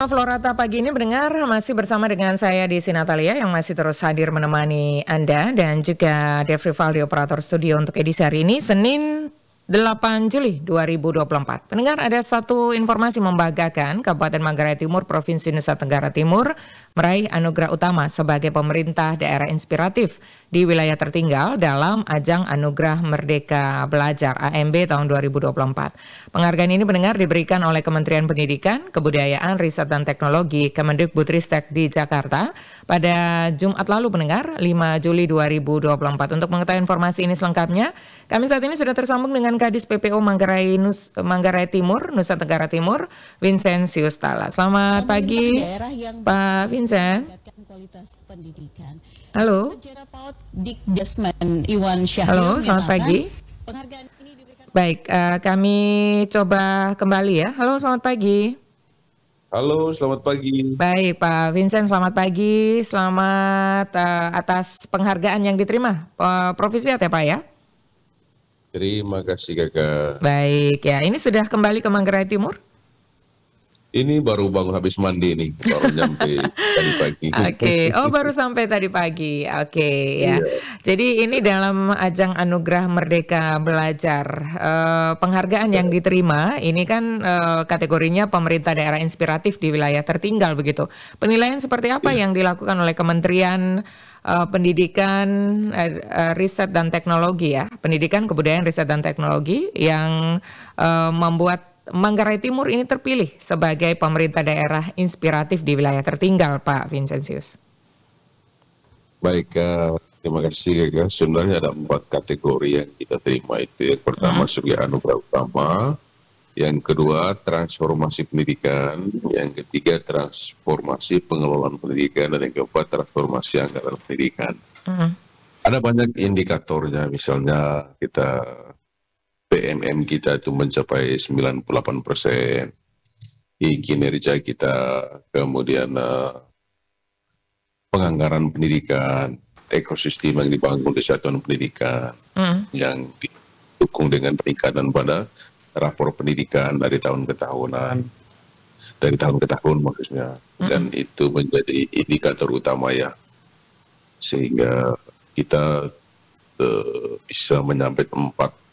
Florata pagi ini mendengar masih bersama dengan saya Desi Natalia yang masih terus hadir menemani Anda dan juga Dev Rivaldi operator studio untuk edisi hari ini Senin 8 Juli 2024. Pendengar, ada satu informasi membanggakan. Kabupaten Manggarai Timur Provinsi Nusa Tenggara Timur meraih anugerah utama sebagai pemerintah daerah inspiratif di wilayah tertinggal dalam ajang Anugerah Merdeka Belajar AMB tahun 2024. Penghargaan ini pendengar diberikan oleh Kementerian Pendidikan, Kebudayaan, Riset dan Teknologi Kemendikbudristek di Jakarta pada Jumat lalu pendengar 5 Juli 2024. Untuk mengetahui informasi ini selengkapnya, kami saat ini sudah tersambung dengan Kadis PPO Manggarai Timur, Nusa Tenggara Timur, Vincentius Tala. Selamat pagi, Pak Vincent. Halo. Halo, selamat pagi. Baik, kami coba kembali ya. Halo, selamat pagi. Halo, selamat pagi. Baik, Pak Vincent, selamat pagi. Selamat atas penghargaan yang diterima. Profesi ya Pak ya? Terima kasih Kakak. Baik, ya ini sudah kembali ke Manggarai Timur? Ini baru bangun habis mandi nih, baru nyampe tadi pagi. Oke, oh baru sampai tadi pagi. Oke, ya. Iya. Jadi ini dalam ajang Anugerah Merdeka Belajar, penghargaan yang diterima ini kan kategorinya pemerintah daerah inspiratif di wilayah tertinggal begitu. Penilaian seperti apa yang dilakukan oleh Kementerian Pendidikan, Riset dan Teknologi ya, Pendidikan, Kebudayaan, Riset dan Teknologi yang membuat Manggarai Timur ini terpilih sebagai pemerintah daerah inspiratif di wilayah tertinggal, Pak Vincentius? Baik, terima kasih Kakak. Sebenarnya ada 4 kategori yang kita terima itu. Yang pertama sebagai anugerah utama, yang kedua transformasi pendidikan, yang ketiga transformasi pengelolaan pendidikan, dan yang keempat transformasi anggaran pendidikan. Ada banyak indikatornya, misalnya kita PMM kita itu mencapai 98%, kinerja kita, kemudian penganggaran pendidikan, ekosistem yang dibangun di satuan pendidikan, yang didukung dengan peningkatan pada rapor pendidikan dari tahun ke tahunan, dari tahun ke tahun maksudnya, dan itu menjadi indikator utama ya, sehingga kita bisa menyambut 4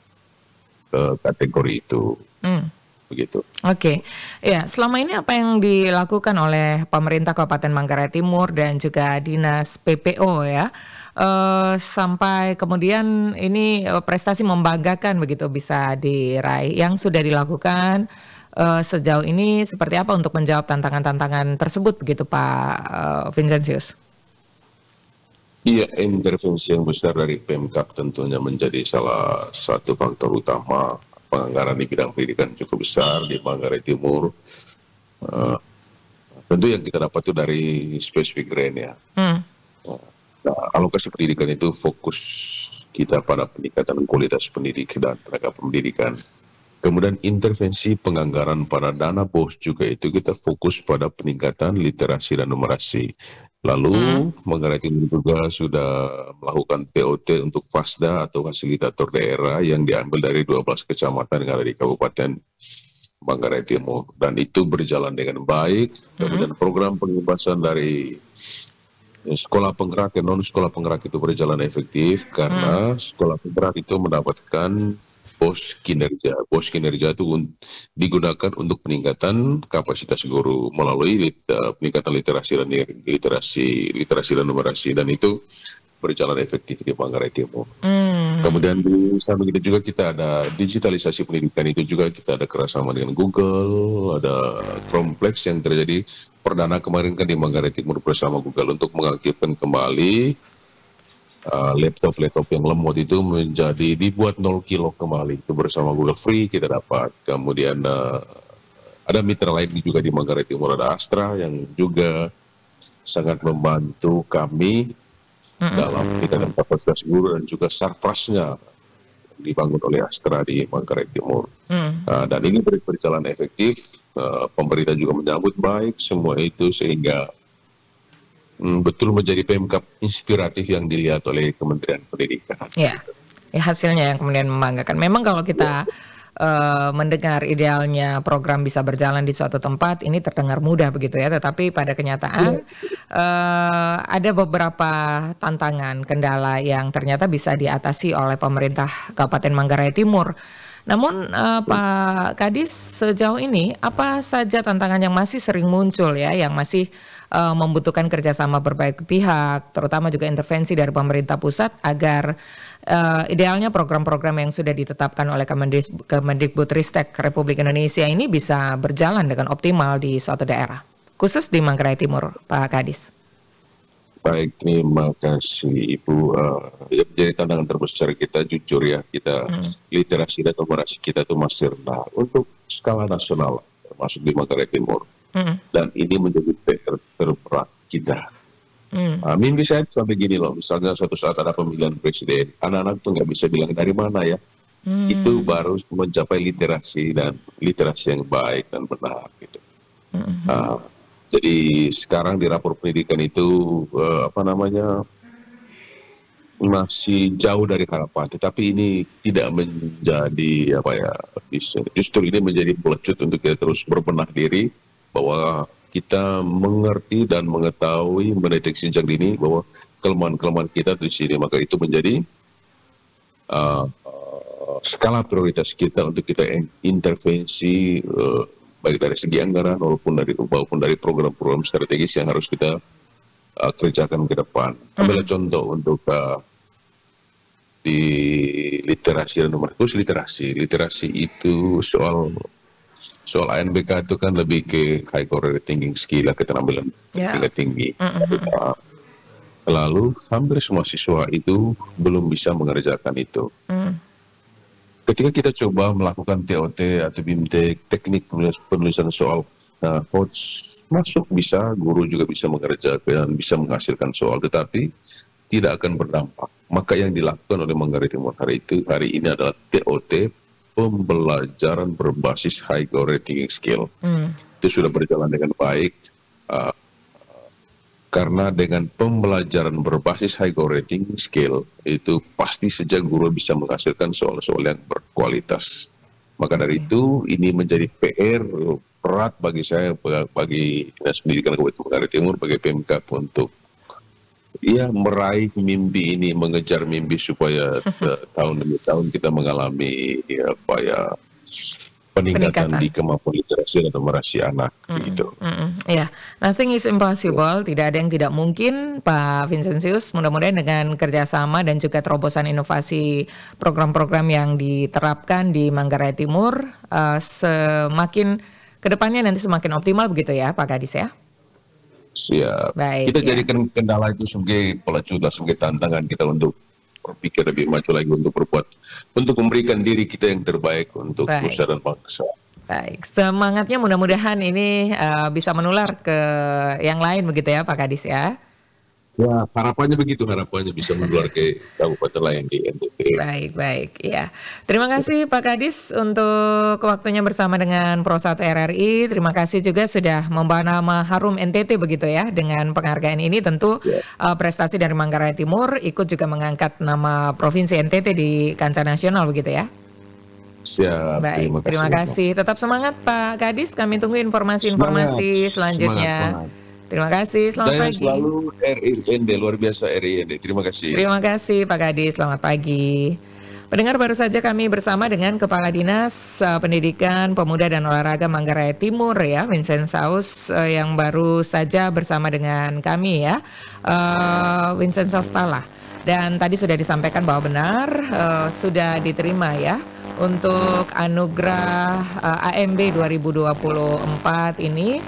kategori itu, begitu. Oke, ya selama ini apa yang dilakukan oleh pemerintah Kabupaten Manggarai Timur dan juga Dinas PPO ya, sampai kemudian ini prestasi membanggakan begitu bisa diraih, yang sudah dilakukan sejauh ini seperti apa untuk menjawab tantangan-tantangan tersebut begitu Pak Vincentius? Iya, intervensi yang besar dari Pemkab tentunya menjadi salah satu faktor utama. Penganggaran di bidang pendidikan cukup besar di Manggarai Timur. Tentu yang kita dapat itu dari spesifik grant ya. Nah, alokasi pendidikan itu fokus kita pada peningkatan kualitas pendidik dan tenaga pendidikan. Kemudian intervensi penganggaran pada dana BOS juga itu kita fokus pada peningkatan literasi dan numerasi. Lalu Manggarai Timur juga sudah melakukan TOT untuk FASDA atau fasilitator daerah yang diambil dari 12 kecamatan yang ada di Kabupaten Manggarai Timur. Dan itu berjalan dengan baik. Kemudian program pengembasan dari sekolah penggerak dan non-sekolah penggerak itu berjalan efektif karena sekolah penggerak itu mendapatkan BOS kinerja. BOS kinerja itu digunakan untuk peningkatan kapasitas guru melalui peningkatan literasi dan numerasi, dan itu berjalan efektif di Manggarai Timur. Kemudian di samping itu juga kita ada digitalisasi pendidikan, itu juga kita ada kerjasama dengan Google, ada kompleks yang terjadi perdana kemarin kan di Manggarai Timur bersama Google untuk mengaktifkan kembali laptop yang lemot itu menjadi dibuat 0 kilo kembali, itu bersama Google free kita dapat. Kemudian ada mitra lain juga di Manggarai Timur, ada Astra yang juga sangat membantu kami dalam peningkatan kapasitas guru, dan juga sarprasnya dibangun oleh Astra di Manggarai Timur. Dan ini berjalan efektif, pemerintah juga menyambut baik semua itu, sehingga betul menjadi Pemkab inspiratif yang dilihat oleh Kementerian Pendidikan. Ya, hasilnya yang kemudian membanggakan. Memang kalau kita mendengar idealnya program bisa berjalan di suatu tempat ini terdengar mudah begitu ya, tetapi pada kenyataan ada beberapa tantangan, kendala yang ternyata bisa diatasi oleh pemerintah Kabupaten Manggarai Timur. Namun Pak Kadis, sejauh ini apa saja tantangan yang masih sering muncul ya, yang masih membutuhkan kerjasama berbagai pihak, terutama juga intervensi dari pemerintah pusat agar idealnya program-program yang sudah ditetapkan oleh Kemendikbudristek Republik Indonesia ini bisa berjalan dengan optimal di suatu daerah, khusus di Manggarai Timur, Pak Kadis. Baik, terima kasih Ibu. Jadi tantangan terbesar kita, jujur ya, kita literasi dan numerasi kita itu masih rendah untuk skala nasional, termasuk di Manggarai Timur. Dan ini menjadi PR terberat kita. Mimpi saya sampai gini loh, misalnya suatu saat ada pemilihan presiden, anak-anak tuh nggak bisa bilang dari mana ya. Itu baru mencapai literasi dan literasi yang baik dan benar gitu. Jadi sekarang di rapor pendidikan itu masih jauh dari harapan, tetapi ini tidak menjadi justru ini menjadi pelecut untuk kita terus berbenah diri bahwa kita mengerti dan mengetahui, mendeteksi sejak dini bahwa kelemahan-kelemahan kita di sini, maka itu menjadi skala prioritas kita untuk kita intervensi baik dari segi anggaran maupun dari program-program strategis yang harus kita kerjakan ke depan. Ambillah contoh untuk di literasi dan nomor khusus literasi itu soal ANBK itu kan lebih ke high quality thinking skill, keterampilan tingkat tinggi. Lalu hampir semua siswa itu belum bisa mengerjakan itu. Ketika kita coba melakukan TOT atau BIMTEK, teknik penulisan soal, masuk bisa, guru juga bisa mengerjakan, bisa menghasilkan soal, tetapi tidak akan berdampak. Maka yang dilakukan oleh Manggarai Timur hari ini adalah TOT, pembelajaran berbasis high quality thinking skill. Itu sudah berjalan dengan baik, karena dengan pembelajaran berbasis high quality thinking skill itu pasti saja guru bisa menghasilkan soal-soal yang berkualitas. Maka dari itu ini menjadi PR berat bagi saya, bagi Dinas Pendidikan Kabupaten Manggarai Timur, bagi Pemkab untuk meraih mimpi ini, mengejar mimpi supaya tahun demi tahun kita mengalami peningkatan di kemampuan literasi dan numerasi anak gitu. Nothing is impossible, tidak ada yang tidak mungkin, Pak Vincentius. Mudah-mudahan dengan kerjasama dan juga terobosan inovasi program-program yang diterapkan di Manggarai Timur, semakin kedepannya nanti semakin optimal begitu ya, Pak Kadis ya. Siap. Baik, kita jadikan kendala itu sebagai pelecut, sebagai tantangan kita untuk berpikir lebih maju lagi, untuk berbuat, untuk memberikan diri kita yang terbaik untuk nusa dan bangsa. Baik, semangatnya mudah-mudahan ini bisa menular ke yang lain begitu ya Pak Kadis ya. Ya, harapannya begitu, harapannya bisa menular ke kabupaten lain di NTT. Baik, ya. Terima kasih Pak Kadis untuk waktunya bersama dengan Prosat RRI. Terima kasih juga sudah membawa nama harum NTT begitu ya. Dengan penghargaan ini tentu prestasi dari Manggarai Timur ikut juga mengangkat nama Provinsi NTT di kancah nasional begitu ya. Siap, baik, terima kasih. Tetap semangat Pak Kadis, kami tunggu informasi-informasi selanjutnya. Semangat. Terima kasih, selamat pagi. Selalu RIND, luar biasa RIND. Terima kasih. Terima kasih Pak Kadis, selamat pagi. Pendengar, baru saja kami bersama dengan Kepala Dinas Pendidikan Pemuda dan Olahraga Manggarai Timur ya, Vincent Saus, yang baru saja bersama dengan kami ya, Vincent Saus Tala. Dan tadi sudah disampaikan bahwa benar sudah diterima ya untuk anugerah AMB 2024 ini.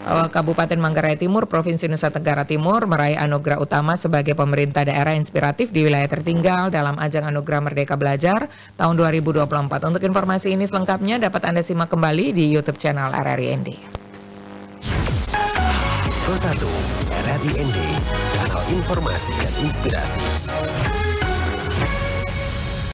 Kabupaten Manggarai Timur, Provinsi Nusa Tenggara Timur meraih anugerah utama sebagai pemerintah daerah inspiratif di wilayah tertinggal dalam ajang Anugerah Merdeka Belajar tahun 2024. Untuk informasi ini selengkapnya dapat Anda simak kembali di YouTube channel RRI ND. Pro 1 RRI ND, kanal informasi dan inspirasi.